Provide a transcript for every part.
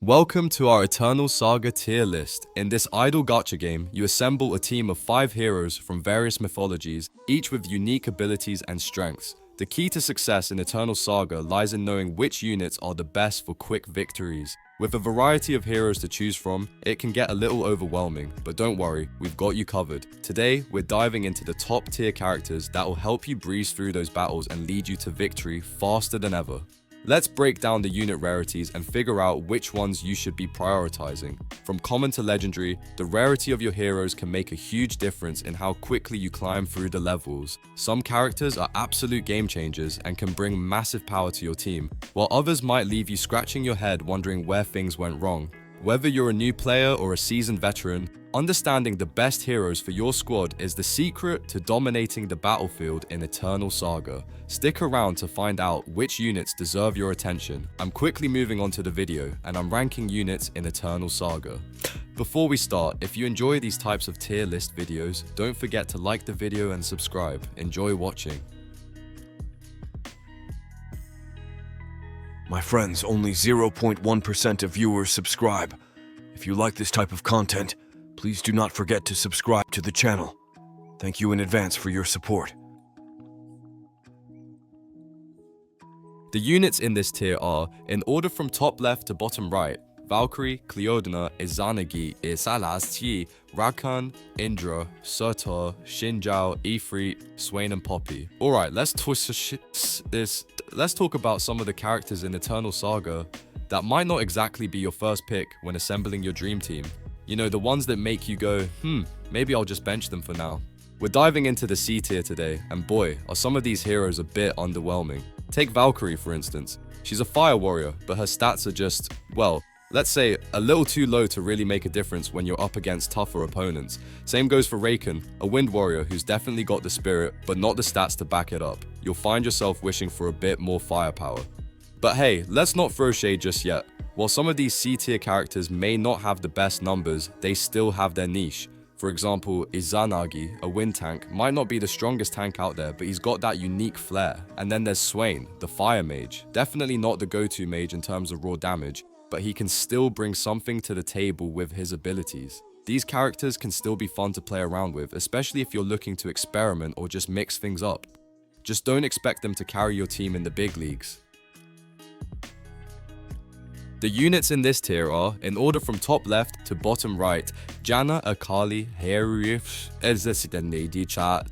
Welcome to our Eternal Saga tier list. In this idle gacha game, you assemble a team of 5 heroes from various mythologies, each with unique abilities and strengths. The key to success in Eternal Saga lies in knowing which units are the best for quick victories. With a variety of heroes to choose from, it can get a little overwhelming, but don't worry, we've got you covered. Today, we're diving into the top tier characters that will help you breeze through those battles and lead you to victory faster than ever. Let's break down the unit rarities and figure out which ones you should be prioritizing. From common to legendary, the rarity of your heroes can make a huge difference in how quickly you climb through the levels. Some characters are absolute game changers and can bring massive power to your team, while others might leave you scratching your head wondering where things went wrong. Whether you're a new player or a seasoned veteran, understanding the best heroes for your squad is the secret to dominating the battlefield in Eternal Saga. Stick around to find out which units deserve your attention. I'm quickly moving on to the video, and I'm ranking units in Eternal Saga. Before we start, if you enjoy these types of tier list videos, don't forget to like the video and subscribe. Enjoy watching. My friends, only 0.1% of viewers subscribe. If you like this type of content, please do not forget to subscribe to the channel. Thank you in advance for your support. The units in this tier are, in order from top left to bottom right, Valkyrie, Cleodina, Izanagi, Isalas, Rakan, Indra, Surtur, Shinjao, Ifrit, Swain and Poppy. Alright, let's talk about some of the characters in Eternal Saga that might not exactly be your first pick when assembling your dream team. You know, the ones that make you go, maybe I'll just bench them for now. We're diving into the C tier today, and boy, are some of these heroes a bit underwhelming. Take Valkyrie for instance. She's a fire warrior, but her stats are just, well, let's say a little too low to really make a difference when you're up against tougher opponents. Same goes for Rakan, a wind warrior who's definitely got the spirit, but not the stats to back it up. You'll find yourself wishing for a bit more firepower. But hey, let's not throw shade just yet. While some of these C tier characters may not have the best numbers, they still have their niche. For example, Izanagi, a wind tank, might not be the strongest tank out there, but he's got that unique flair. And then there's Swain, the fire mage. Definitely not the go-to mage in terms of raw damage, but he can still bring something to the table with his abilities. These characters can still be fun to play around with, especially if you're looking to experiment or just mix things up. Just don't expect them to carry your team in the big leagues. The units in this tier are, in order from top left to bottom right, Janna, Akali, Herif, Tihera,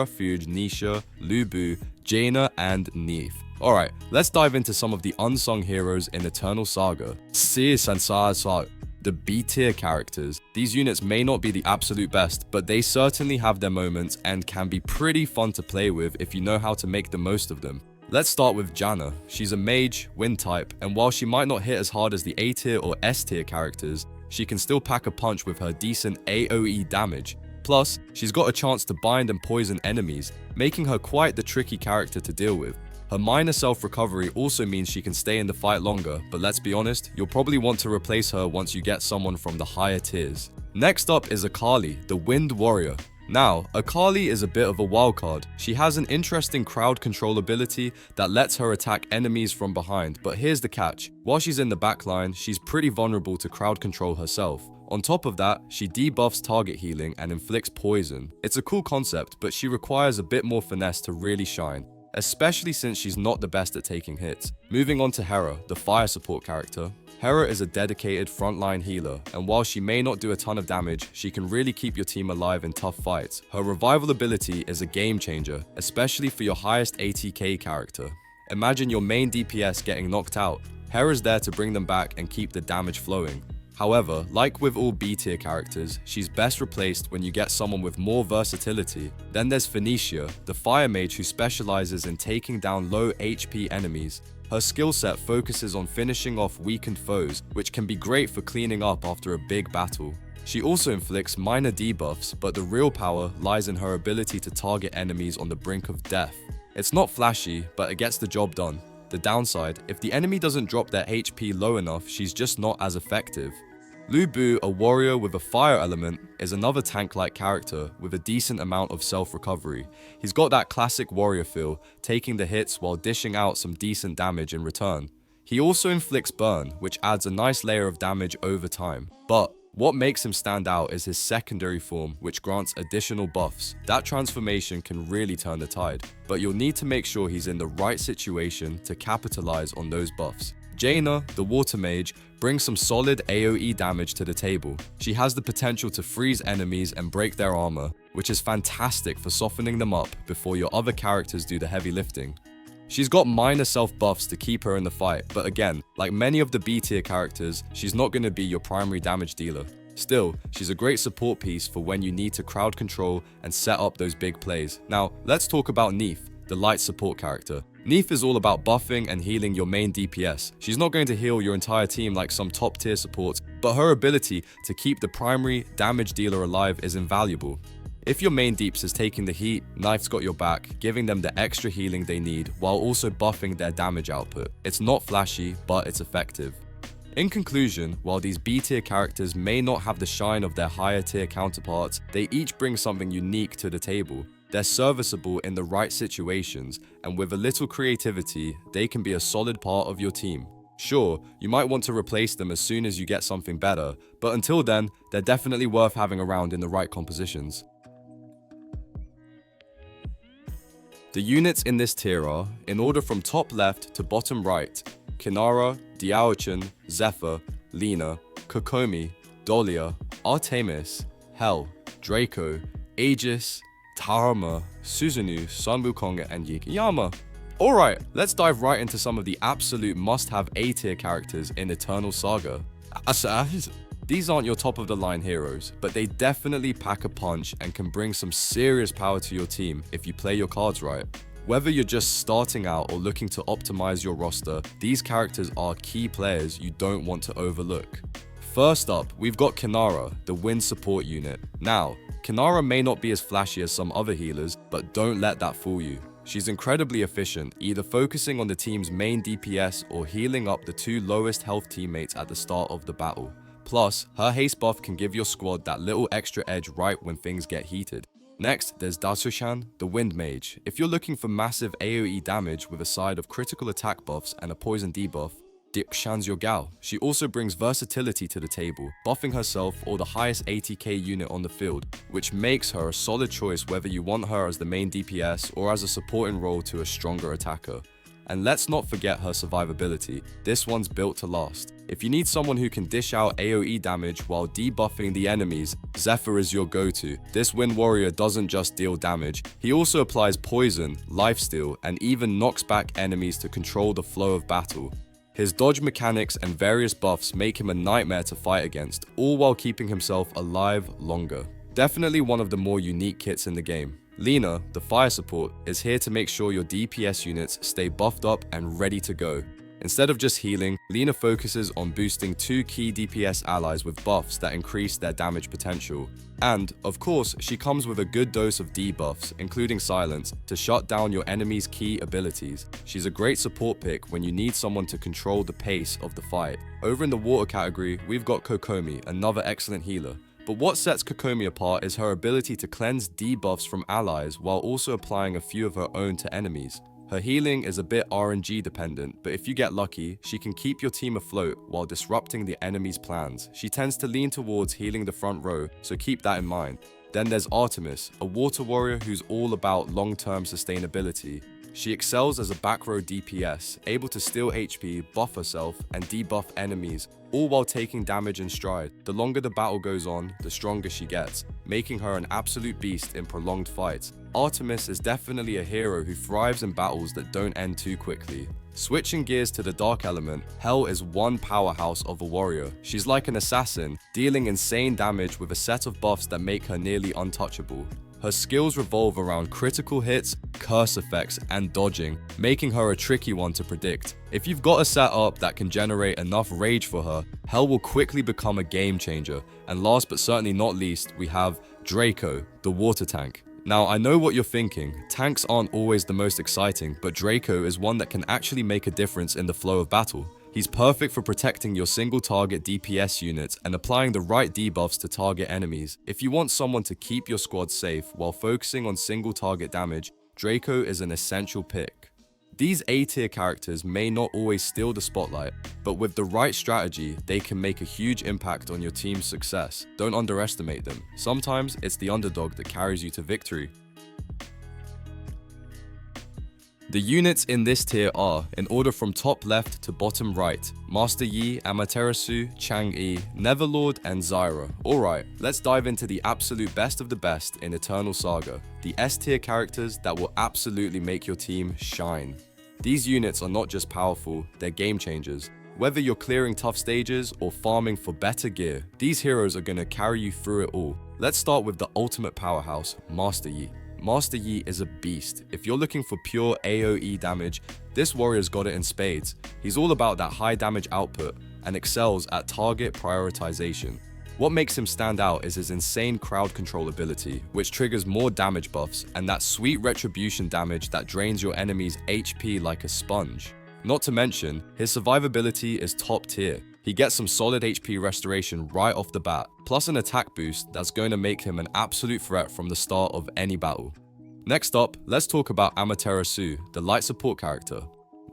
Fuge, Nisha, Lubu, Jaina, and Neith. Alright, let's dive into some of the unsung heroes in Eternal Saga. The B tier characters. These units may not be the absolute best, but they certainly have their moments and can be pretty fun to play with if you know how to make the most of them. Let's start with Janna. She's a mage, wind type, and while she might not hit as hard as the A tier or S tier characters, she can still pack a punch with her decent AoE damage. Plus, she's got a chance to bind and poison enemies, making her quite the tricky character to deal with. Her minor self-recovery also means she can stay in the fight longer, but let's be honest, you'll probably want to replace her once you get someone from the higher tiers. Next up is Akali, the wind warrior. Now, Akali is a bit of a wildcard. She has an interesting crowd control ability that lets her attack enemies from behind, but here's the catch. While she's in the backline, she's pretty vulnerable to crowd control herself. On top of that, she debuffs target healing and inflicts poison. It's a cool concept, but she requires a bit more finesse to really shine, especially since she's not the best at taking hits. Moving on to Hera, the fire support character. Hera is a dedicated frontline healer, and while she may not do a ton of damage, she can really keep your team alive in tough fights. Her revival ability is a game changer, especially for your highest ATK character. Imagine your main DPS getting knocked out. Hera's there to bring them back and keep the damage flowing. However, like with all B tier characters, she's best replaced when you get someone with more versatility. Then there's Phoenicia, the fire mage who specializes in taking down low HP enemies. Her skill set focuses on finishing off weakened foes, which can be great for cleaning up after a big battle. She also inflicts minor debuffs, but the real power lies in her ability to target enemies on the brink of death. It's not flashy, but it gets the job done. The downside, if the enemy doesn't drop their HP low enough, she's just not as effective. Lubu, a warrior with a fire element, is another tank-like character with a decent amount of self-recovery. He's got that classic warrior feel, taking the hits while dishing out some decent damage in return. He also inflicts burn, which adds a nice layer of damage over time. But what makes him stand out is his secondary form, which grants additional buffs. That transformation can really turn the tide, but you'll need to make sure he's in the right situation to capitalize on those buffs. Jaina, the water mage, brings some solid AoE damage to the table. She has the potential to freeze enemies and break their armor, which is fantastic for softening them up before your other characters do the heavy lifting. She's got minor self buffs to keep her in the fight, but again, like many of the B tier characters, she's not going to be your primary damage dealer. Still, she's a great support piece for when you need to crowd control and set up those big plays. Now, let's talk about Neith, the light support character. Neith is all about buffing and healing your main DPS. She's not going to heal your entire team like some top tier supports, but her ability to keep the primary damage dealer alive is invaluable. If your main deeps is taking the heat, Neith's got your back, giving them the extra healing they need while also buffing their damage output. It's not flashy, but it's effective. In conclusion, while these B tier characters may not have the shine of their higher tier counterparts, they each bring something unique to the table. They're serviceable in the right situations, and with a little creativity, they can be a solid part of your team. Sure, you might want to replace them as soon as you get something better, but until then, they're definitely worth having around in the right compositions. The units in this tier are, in order from top left to bottom right, Kinara, Diaochan, Zephyr, Lina, Kokomi, Dolia, Artemis, Hel, Draco, Aegis, Tarama, Susanoo, Sun Wukong, and Yikiyama. Alright, let's dive right into some of the absolute must-have A-tier characters in Eternal Saga. These aren't your top-of-the-line heroes, but they definitely pack a punch and can bring some serious power to your team if you play your cards right. Whether you're just starting out or looking to optimize your roster, these characters are key players you don't want to overlook. First up, we've got Kinara, the wind support unit. Now, Kinara may not be as flashy as some other healers, but don't let that fool you. She's incredibly efficient, either focusing on the team's main DPS or healing up the two lowest health teammates at the start of the battle. Plus, her haste buff can give your squad that little extra edge right when things get heated. Next, there's Dasushan, the Wind Mage. If you're looking for massive AoE damage with a side of critical attack buffs and a poison debuff, Dasushan's your gal. She also brings versatility to the table, buffing herself or the highest 80k unit on the field, which makes her a solid choice whether you want her as the main DPS or as a supporting role to a stronger attacker. And let's not forget her survivability. This one's built to last. If you need someone who can dish out AoE damage while debuffing the enemies, Zephyr is your go-to. This Wind Warrior doesn't just deal damage, he also applies poison, lifesteal, and even knocks back enemies to control the flow of battle. His dodge mechanics and various buffs make him a nightmare to fight against, all while keeping himself alive longer. Definitely one of the more unique kits in the game. Lina, the fire support, is here to make sure your DPS units stay buffed up and ready to go. Instead of just healing, Lina focuses on boosting two key DPS allies with buffs that increase their damage potential. And, of course, she comes with a good dose of debuffs, including silence, to shut down your enemy's key abilities. She's a great support pick when you need someone to control the pace of the fight. Over in the water category, we've got Kokomi, another excellent healer. But what sets Kokomi apart is her ability to cleanse debuffs from allies while also applying a few of her own to enemies. Her healing is a bit RNG dependent, but if you get lucky, she can keep your team afloat while disrupting the enemy's plans. She tends to lean towards healing the front row, so keep that in mind. Then there's Artemis, a water warrior who's all about long-term sustainability. She excels as a back row DPS, able to steal HP, buff herself, and debuff enemies, all while taking damage in stride. The longer the battle goes on, the stronger she gets, making her an absolute beast in prolonged fights. Artemis is definitely a hero who thrives in battles that don't end too quickly. Switching gears to the dark element, Hel is one powerhouse of a warrior. She's like an assassin, dealing insane damage with a set of buffs that make her nearly untouchable. Her skills revolve around critical hits, curse effects, and dodging, making her a tricky one to predict. If you've got a setup that can generate enough rage for her, Hel will quickly become a game changer. And last but certainly not least, we have Draco, the water tank. Now, I know what you're thinking, tanks aren't always the most exciting, but Draco is one that can actually make a difference in the flow of battle. He's perfect for protecting your single target DPS units and applying the right debuffs to target enemies. If you want someone to keep your squad safe while focusing on single target damage, Draco is an essential pick. These A-tier characters may not always steal the spotlight, but with the right strategy, they can make a huge impact on your team's success. Don't underestimate them. Sometimes it's the underdog that carries you to victory. The units in this tier are, in order from top left to bottom right, Master Yi, Amaterasu, Chang'e, Neverlord, and Zyra. Alright, let's dive into the absolute best of the best in Eternal Saga, the S tier characters that will absolutely make your team shine. These units are not just powerful, they're game changers. Whether you're clearing tough stages or farming for better gear, these heroes are going to carry you through it all. Let's start with the ultimate powerhouse, Master Yi. Master Yi is a beast. If you're looking for pure AoE damage, this warrior's got it in spades. He's all about that high damage output and excels at target prioritization. What makes him stand out is his insane crowd control ability, which triggers more damage buffs, and that sweet retribution damage that drains your enemy's HP like a sponge. Not to mention, his survivability is top tier. He gets some solid HP restoration right off the bat, plus an attack boost that's going to make him an absolute threat from the start of any battle. Next up, let's talk about Amaterasu, the light support character.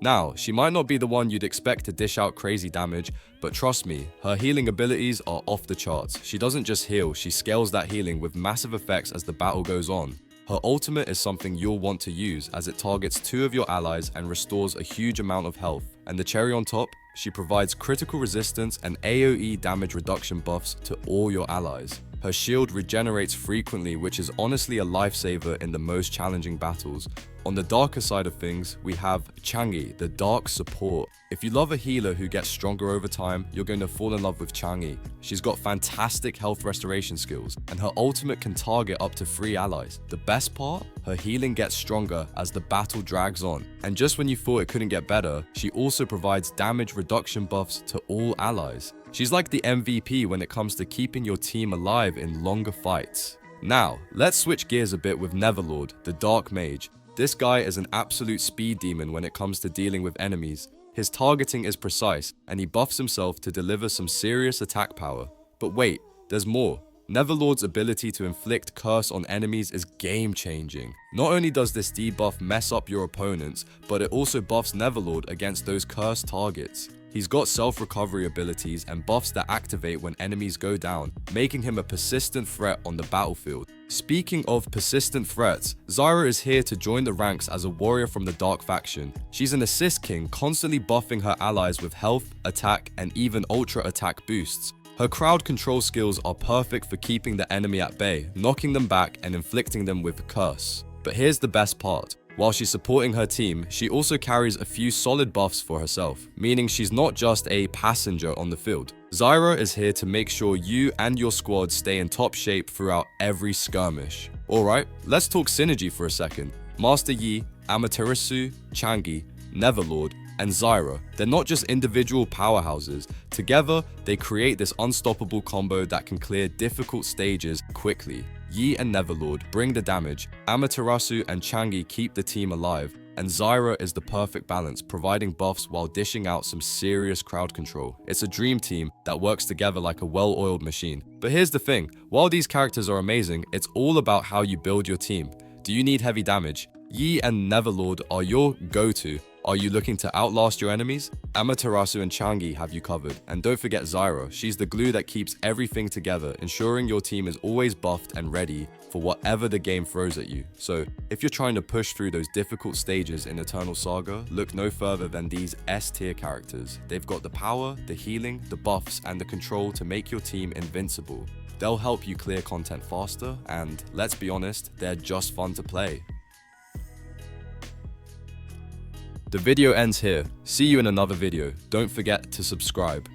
Now, she might not be the one you'd expect to dish out crazy damage, but trust me, her healing abilities are off the charts. She doesn't just heal, she scales that healing with massive effects as the battle goes on. Her ultimate is something you'll want to use as it targets 2 of your allies and restores a huge amount of health. And the cherry on top, she provides critical resistance and AoE damage reduction buffs to all your allies. Her shield regenerates frequently, which is honestly a lifesaver in the most challenging battles. On the darker side of things, we have Chang'e, the dark support. If you love a healer who gets stronger over time, you're going to fall in love with Chang'e. She's got fantastic health restoration skills, and her ultimate can target up to 3 allies. The best part? Her healing gets stronger as the battle drags on. And just when you thought it couldn't get better, she also provides damage reduction buffs to all allies. She's like the MVP when it comes to keeping your team alive in longer fights. Now, let's switch gears a bit with Neverlord, the Dark Mage. This guy is an absolute speed demon when it comes to dealing with enemies. His targeting is precise, and he buffs himself to deliver some serious attack power. But wait, there's more. Neverlord's ability to inflict curse on enemies is game-changing. Not only does this debuff mess up your opponents, but it also buffs Neverlord against those cursed targets. He's got self-recovery abilities and buffs that activate when enemies go down, making him a persistent threat on the battlefield. Speaking of persistent threats, Zyra is here to join the ranks as a warrior from the Dark faction. She's an assist king, constantly buffing her allies with health, attack, and even ultra attack boosts. Her crowd control skills are perfect for keeping the enemy at bay, knocking them back and inflicting them with curse. But here's the best part. While she's supporting her team, she also carries a few solid buffs for herself, meaning she's not just a passenger on the field. Zyra is here to make sure you and your squad stay in top shape throughout every skirmish. Alright, let's talk synergy for a second. Master Yi, Amaterasu, Chang'e, Neverlord, and Zyra, they're not just individual powerhouses. Together, they create this unstoppable combo that can clear difficult stages quickly. Yi and Neverlord bring the damage, Amaterasu and Chang'e keep the team alive, and Zyra is the perfect balance, providing buffs while dishing out some serious crowd control. It's a dream team that works together like a well-oiled machine. But here's the thing, while these characters are amazing, it's all about how you build your team. Do you need heavy damage? Yi and Neverlord are your go-to. Are you looking to outlast your enemies? Amaterasu and Chang'e have you covered. And don't forget Zyra, she's the glue that keeps everything together, ensuring your team is always buffed and ready for whatever the game throws at you. So, if you're trying to push through those difficult stages in Eternal Saga, look no further than these S-tier characters. They've got the power, the healing, the buffs, and the control to make your team invincible. They'll help you clear content faster, and let's be honest, they're just fun to play. The video ends here. See you in another video. Don't forget to subscribe.